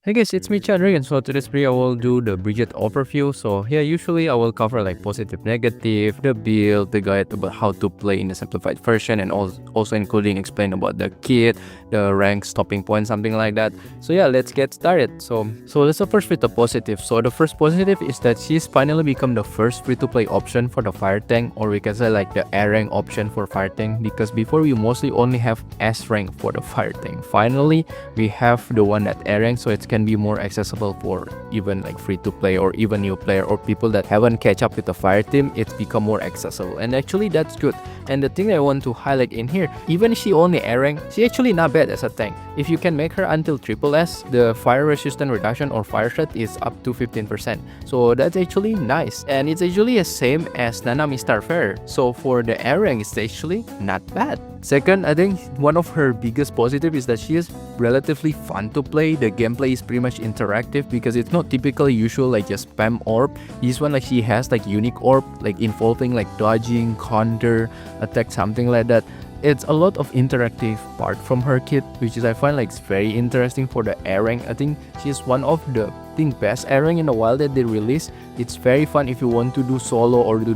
Hey guys, it's me Chandra, and so today's video I will do the Bridget overview. So here usually I will cover like positive, negative, the build, the guide about how to play in the simplified version, and also including explain about the kit, the rank, stopping point, something like that. So yeah, let's get started. So let's first with the positive. So the first positive is that she's finally become the first free-to-play option for the fire tank, or we can say like the A rank option for fire tank, because before we mostly only have S rank for the fire tank. Finally, we have the one at A rank, so it can be more accessible for even like free to play or even new player or people that haven't catch up with the fire team. It's become more accessible, and actually that's good. And the thing I want to highlight in here, even she only A rank, she actually not bad as a tank. If you can make her until triple S, the fire resistance reduction or fire threat is up to 15%. So that's actually nice, and it's actually the same as Nanami Starfarer. So for the A rank, it's actually not bad. Second, I think one of her biggest positive is that she is relatively fun to play. The gameplay is pretty much interactive because it's not typically usual like just spam orb. This one like she has like unique orb like involving like dodging, counter, attack, something like that. It's a lot of interactive part from her kit, which is I find like very interesting for the A rank. I think she's one of the best A rank in the while that they release. It's very fun if you want to do solo or to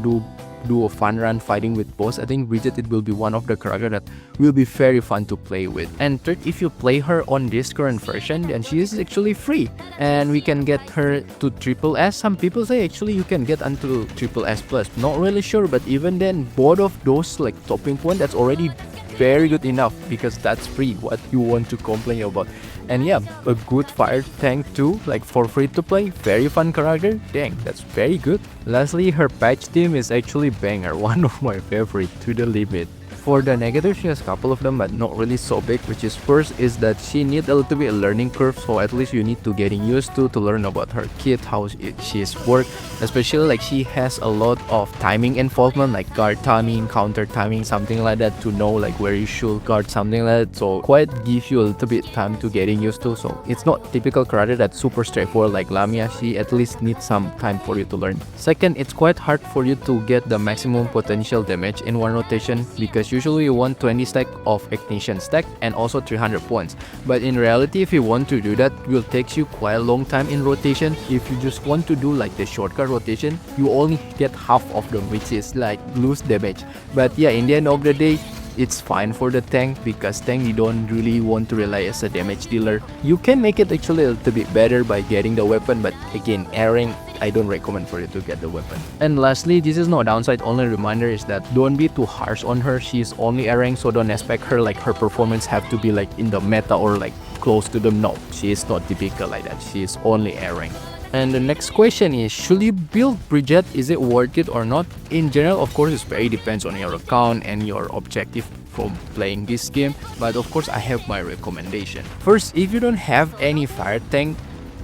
do a fun run fighting with boss. I think Bridget it will be one of the characters that will be very fun to play with. And third, if you play her on this current version, then she is actually free, and we can get her to triple S. Some people say actually you can get until triple S plus. Not really sure, but even then, both of those like topping point, that's already very good enough because that's free. What you want to complain about? And yeah, a good fire tank too, like for free to play, very fun character. Dang, that's very good. Lastly, her patch team is actually banger, one of my favorite to the limit. For the negative, she has a couple of them, but not really so big, which is first is that she needs a little bit of learning curve, so at least you need to getting used to learn about her kit, how she's work, especially like she has a lot of timing involvement, like guard timing, counter timing, something like that, to know like where you should guard, something like that. So quite gives you a little bit time to getting used to. So it's not typical karate that's super straightforward like Lamia. She at least needs some time for you to learn. Second, it's quite hard for you to get the maximum potential damage in one rotation because usually you want 20 stack of ignition stack and also 300 points, but in reality if you want to do that, it will take you quite a long time in rotation. If you just want to do like the shortcut rotation, you only get half of them, which is like lose damage. But yeah, in the end of the day, it's fine for the tank because tank you don't really want to rely as a damage dealer. You can make it actually a little bit better by getting the weapon, but again, airing, I don't recommend for you to get the weapon. And lastly, this is no downside, only reminder is that don't be too harsh on her. She's only A rank, so don't expect her like her performance have to be like in the meta or like close to them. No, she is not typical like that. She is only A rank. And the next question is, should you build Bridget? Is it worth it or not? In general, of course, it very depends on your account and your objective from playing this game, but of course I have my recommendation. First, if you don't have any fire tank,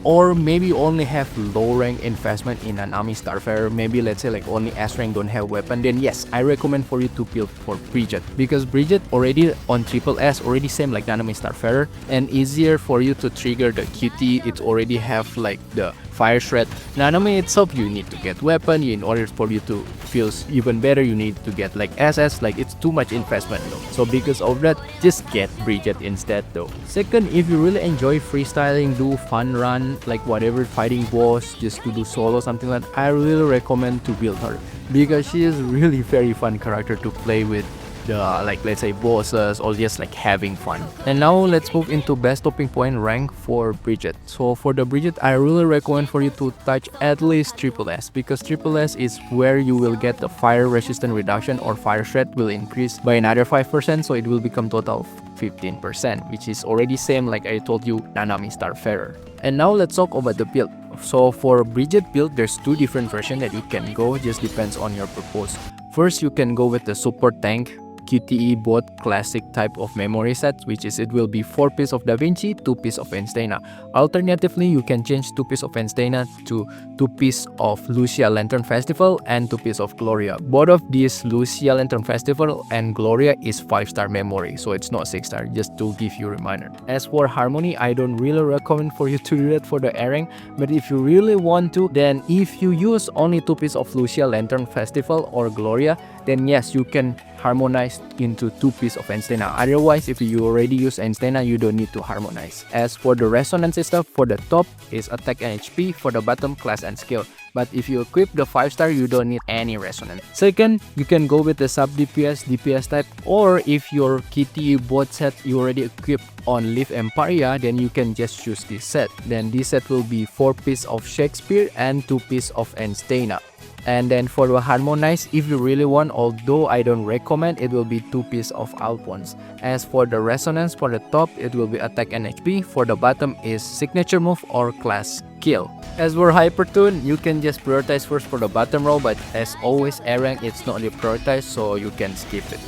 or maybe only have low rank investment in an army starfarer, maybe let's say like only S rank don't have weapon, then yes, I recommend for you to build for Bridget, because Bridget already on triple S, already same like Nanami Starfarer, and easier for you to trigger the QT. It already have like the fire shred. Nanami itself, you need to get weapon. In order for you to feel even better, you need to get like SS. Like it's too much investment though. So because of that, just get Bridget instead though. Second, if you really enjoy freestyling, do fun run, like whatever, fighting boss, just to do solo, something like that, I really recommend to build her because she is really very fun character to play with the like let's say bosses or just like having fun. And now let's move into best stopping point rank for Bridget. So for the Bridget, I really recommend for you to touch at least triple S, because triple S is where you will get the fire resistance reduction, or fire shred will increase by another 5%, so it will become total 15%, which is already same like I told you Nanami Starfarer. And now let's talk about the build. So for Bridget build, there's two different versions that you can go, just depends on your purpose. First, you can go with the support tank QTE both classic type of memory sets, which is it will be 4 pieces of Da Vinci, 2 pieces of Enstena. Alternatively, you can change 2 pieces of Enstena to 2 pieces of Lucia Lantern Festival and 2 pieces of Gloria. Both of these, Lucia Lantern Festival and Gloria, is 5-star memory, so it's not 6-star, just to give you a reminder. As for Harmony, I don't really recommend for you to do that for the airing, but if you really want to, then if you use only 2 pieces of Lucia Lantern Festival or Gloria, then yes, you can harmonize into 2 pieces of Enstena. Otherwise, if you already use Enstena, you don't need to harmonize. As for the resonance stuff, for the top is attack and HP, for the bottom class and skill. But if you equip the 5-star, you don't need any resonance. Second, you can go with the sub DPS type, or if your Kitty bot set you already equipped on Leaf Empiria, then you can just choose this set. Then this set will be 4 pieces of Shakespeare and 2 pieces of Enstena. And then for the harmonize, if you really want, although I don't recommend, it will be 2 pieces of Alphonse. As for the resonance, for the top it will be attack and HP, for the bottom is signature move or class skill. As for Hypertune, you can just prioritize first for the bottom row, but as always A rank it's not really prioritized, so you can skip it.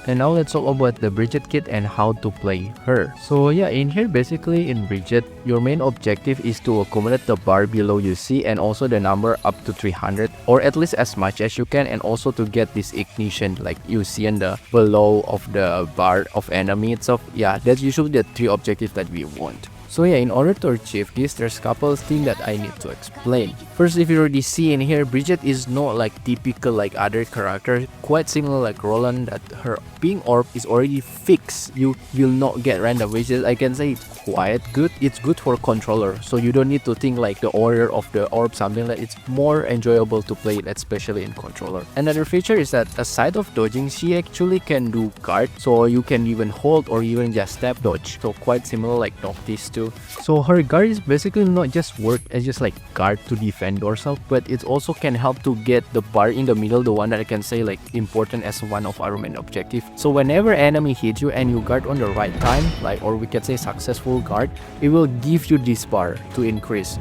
And now let's talk about the Bridget Kit and how to play her. So yeah, in here basically in Bridget, your main objective is to accumulate the bar below you see and also the number up to 300, or at least as much as you can, and also to get this ignition like you see in the below of the bar of enemy itself. Yeah, that's usually the 3 objectives that we want. So yeah, in order to achieve this, there's a couple of things that I need to explain. First, if you already see in here, Bridget is not like typical like other character, quite similar like Roland, that her ping orb is already fixed. You will not get random, which is, I can say, it's quite good. It's good for controller, so you don't need to think like the order of the orb, something like it's more enjoyable to play it, especially in controller. Another feature is that aside of dodging, she actually can do guard, so you can even hold or even just step dodge. So quite similar like Noctis too. So her guard is basically not just work as just like guard to defend yourself, but it also can help to get the bar in the middle, the one that I can say like important as one of our main objective. So whenever enemy hits you and you guard on the right time, like, or we can say successful guard, it will give you this bar to increase.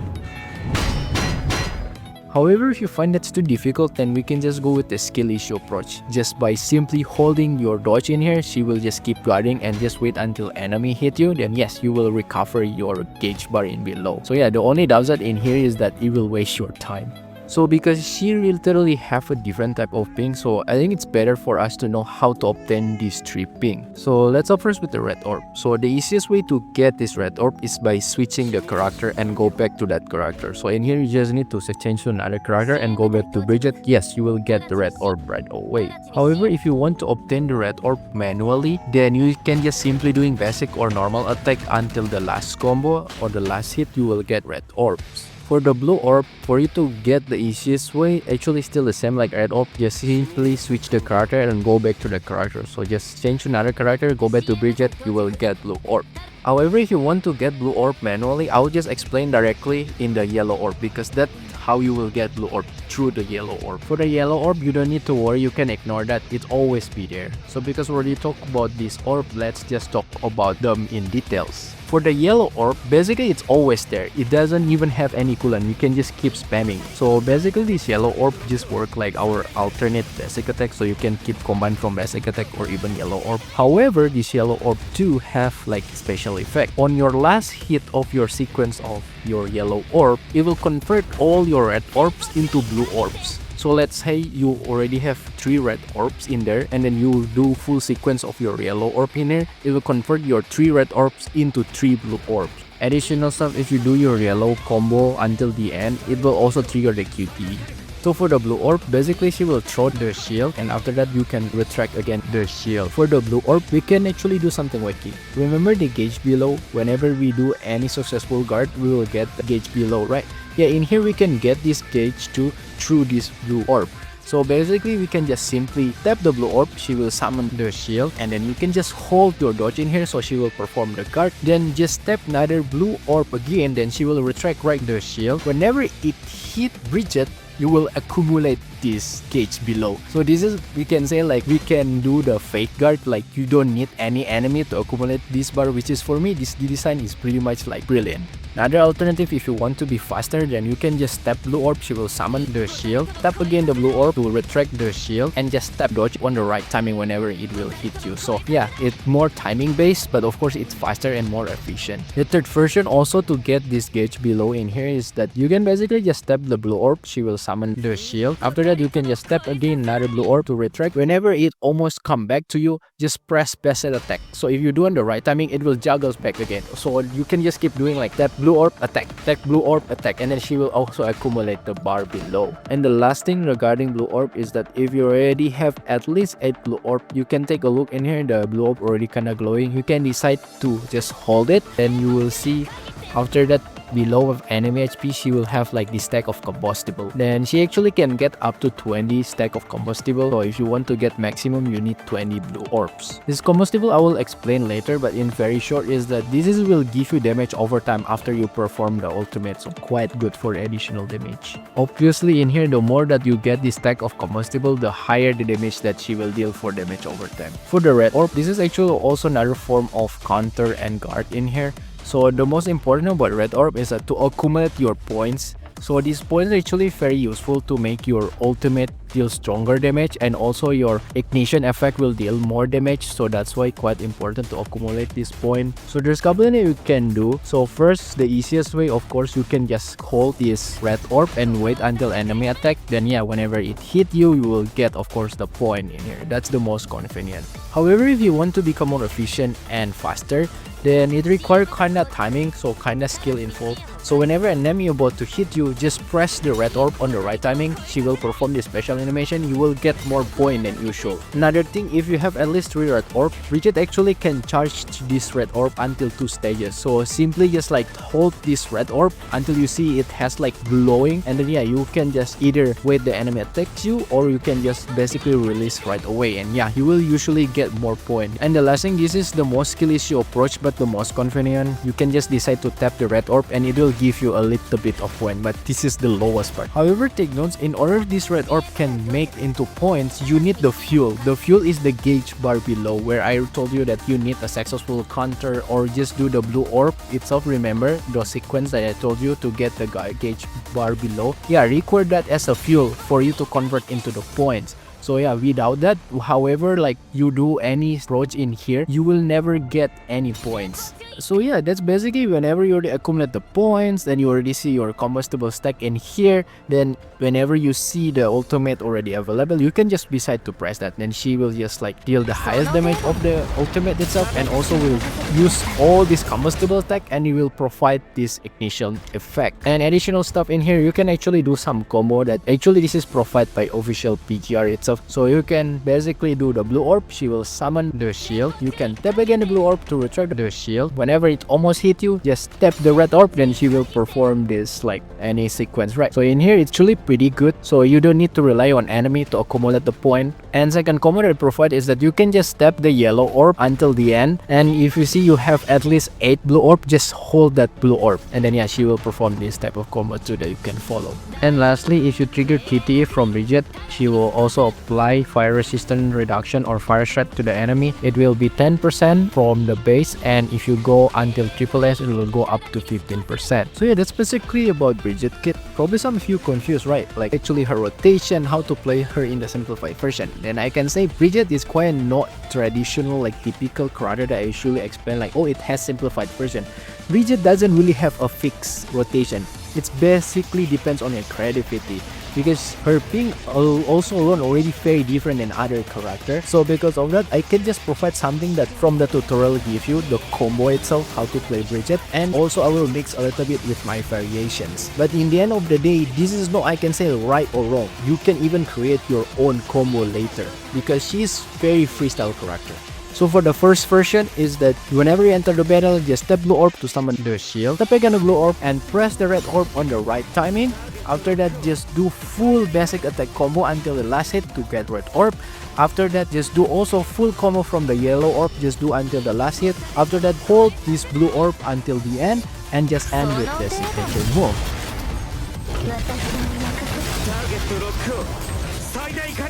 However, if you find that's too difficult, then we can just go with the skill issue approach. Just by simply holding your dodge in here, she will just keep guarding and just wait until enemy hit you. Then yes, you will recover your gauge bar in below. So yeah, the only downside in here is that it will waste your time. So because she literally have a different type of ping, so I think it's better for us to know how to obtain these 3 ping. So let's start first with the red orb. So the easiest way to get this red orb is by switching the character and go back to that character. So in here you just need to change to another character and go back to Bridget. Yes, you will get the red orb right away. However, if you want to obtain the red orb manually, then you can just simply doing basic or normal attack until the last combo or the last hit, you will get red orbs. For the blue orb, for you to get the easiest way, actually still the same like red orb, just simply switch the character and go back to the character. So just change to another character, go back to Bridget, you will get blue orb. However, if you want to get blue orb manually, I will just explain directly in the yellow orb, because that's how you will get blue orb, through the yellow orb. For the yellow orb, you don't need to worry, you can ignore that, it always be there. So because we already talked about this orb, let's just talk about them in details. For the yellow orb, basically it's always there. It doesn't even have any cooldown. You can just keep spamming. So basically this yellow orb just work like our alternate basic attack. So you can keep combine from basic attack or even yellow orb. However, this yellow orb too have like special effect. On your last hit of your sequence of your yellow orb, it will convert all your red orbs into blue orbs. So let's say you already have 3 red orbs in there, and then you do full sequence of your yellow orb in here, it will convert your 3 red orbs into 3 blue orbs. Additional stuff, if you do your yellow combo until the end, it will also trigger the QTE. So for the blue orb, basically she will throw the shield, and after that you can retract again the shield. For the blue orb, we can actually do something wacky. Remember the gauge below? Whenever we do any successful guard, we will get the gauge below, right? Yeah, in here we can get this gauge too through this blue orb. So basically we can just simply tap the blue orb, she will summon the shield, and then you can just hold your dodge in here so she will perform the guard. Then just tap another blue orb again, then she will retract right the shield. Whenever it hit Bridget, you will accumulate this gauge below. So this is, we can say like we can do the fake guard, like you don't need any enemy to accumulate this bar, which is for me this design is pretty much like brilliant. Another alternative, if you want to be faster, then you can just tap blue orb, she will summon the shield, tap again the blue orb to retract the shield, and just tap dodge on the right timing whenever it will hit you. So yeah, it's more timing based, but of course it's faster and more efficient. The third version also to get this gauge below in here is that you can basically just tap the blue orb, she will summon the shield. After that that, you can just tap again another blue orb to retract. Whenever it almost come back to you, just press best attack. So if you do on the right timing, it will juggles back again. So you can just keep doing like that blue orb attack, that blue orb attack, and then she will also accumulate the bar below. And the last thing regarding blue orb is that if you already have at least 8 blue orb, you can take a look in here. The blue orb already kind of glowing. You can decide to just hold it, and you will see after that below of enemy HP, she will have like this stack of combustible. Then she actually can get up to 20 stack of combustible. So if you want to get maximum, you need 20 blue orbs. This combustible I will explain later, but in very short is that this will give you damage over time after you perform the ultimate, so quite good for additional damage. Obviously in here, the more that you get this stack of combustible, the higher the damage that she will deal for damage over time. For the red orb, this is actually also another form of counter and guard in here. So the most important about red orb is that to accumulate your points. So these points are actually very useful to make your ultimate deal stronger damage, and also your ignition effect will deal more damage. So that's why quite important to accumulate this point. So there's a couple things you can do. So first, the easiest way, of course, you can just hold this red orb and wait until enemy attack. Then yeah, whenever it hit you, you will get of course the point in here. That's the most convenient. However, if you want to become more efficient and faster, then it requires kinda timing, so kinda skill involved. So whenever an enemy about to hit you, just press the red orb on the right timing. She will perform this special animation. You will get more point than usual. Another thing, if you have at least 3 red orb, Bridget actually can charge this red orb until 2 stages. So simply just like hold this red orb until you see it has like glowing, and then yeah, you can just either wait the enemy attacks you, or you can just basically release right away, and yeah, you will usually get more point. And the last thing, this is the most skill issue approach, but the most convenient. You can just decide to tap the red orb and it will give you a little bit of point, but this is the lowest part. However, take notes, in order this red orb can make into points, you need the fuel. The fuel is the gauge bar below, where I told you that you need a successful counter or just do the blue orb itself. Remember the sequence that I told you to get the gauge bar below? Yeah, record that as a fuel for you to convert into the points. So yeah, without that, however like you do any approach in here, you will never get any points. So yeah, that's basically whenever you already accumulate the points, then you already see your combustible stack in here. Then whenever you see the ultimate already available, you can just decide to press that. Then she will just like deal the highest damage of the ultimate itself, and also will use all this combustible stack, and it will provide this ignition effect. And additional stuff in here, you can actually do some combo that actually this is provided by official PGR itself. So you can basically do the blue orb, she will summon the shield. You can tap again the blue orb to retract the shield. Whenever it almost hit you, just tap the red orb, then she will perform this like any sequence, right? So in here it's actually pretty good, so you don't need to rely on enemy to accumulate the point. And second combo that I provide is that you can just tap the yellow orb until the end, and if you see you have at least 8 blue orb, just hold that blue orb, and then yeah, she will perform this type of combo too that you can follow. And lastly, if you trigger TT from Bridget, she will also apply fire resistance reduction or fire shred to the enemy. It will be 10% from the base, and if you go until triple S, it will go up to 15%. So yeah, that's basically about Bridget Kit. Probably some of you confused, right? Like actually her rotation, how to play her in the simplified version. Then I can say Bridget is quite not traditional like typical character that I usually explain like, oh, it has simplified version. Bridget doesn't really have a fixed rotation. It basically depends on your creativity, because her ping also alone already very different than other characters. So because of that, I can just provide something that from the tutorial give you the combo itself, how to play Bridget, and also I will mix a little bit with my variations. But in the end of the day, this is no I can say right or wrong. You can even create your own combo later, because she's very freestyle character. So for the first version is that whenever you enter the battle, just tap blue orb to summon the shield, tap again the blue orb and press the red orb on the right timing. After that, just do full basic attack combo until the last hit to get red orb. After that, just do also full combo from the yellow orb, just do until the last hit. After that, hold this blue orb until the end and just end with the signature move.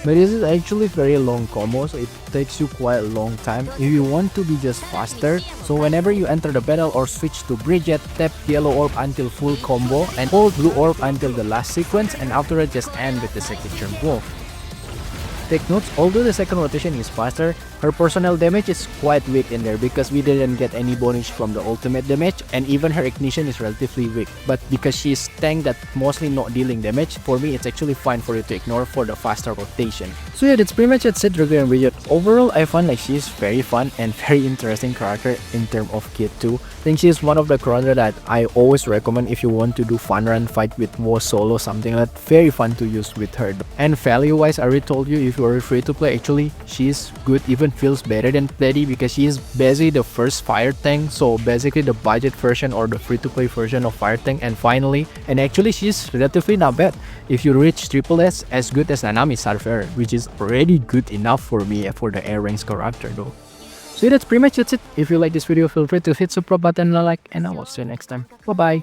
But this is actually very long combo, so it takes you quite a long time if you want to be just faster. So whenever you enter the battle or switch to Bridget, tap yellow orb until full combo and hold blue orb until the last sequence, and after that just end with the signature move. Take notes, although the second rotation is faster, Her personal damage is quite weak in there because we didn't get any bonus from the ultimate damage, and even her ignition is relatively weak. But because she's tank that mostly not dealing damage, for me it's actually fine for you to ignore for the faster rotation. So yeah, that's pretty much it regarding Bridget. Overall, I find like she's very fun and very interesting character in terms of Kit too. I think she's one of the character that I always recommend if you want to do fun run fight with more solo, something like that. Very fun to use with her. And value wise, I already told you, if you're free to play, actually she's good, even feels better than Pledy because she's basically the first fire tank, so basically the budget version or the free to play version of fire tank. And finally, and actually she's relatively not bad if you reach triple S, as good as Nanami Surfer, which is already good enough for me for the air ranks character though. So that's pretty much it. If you like this video, feel free to hit the subscribe button and like, and I will see you next time. Bye bye.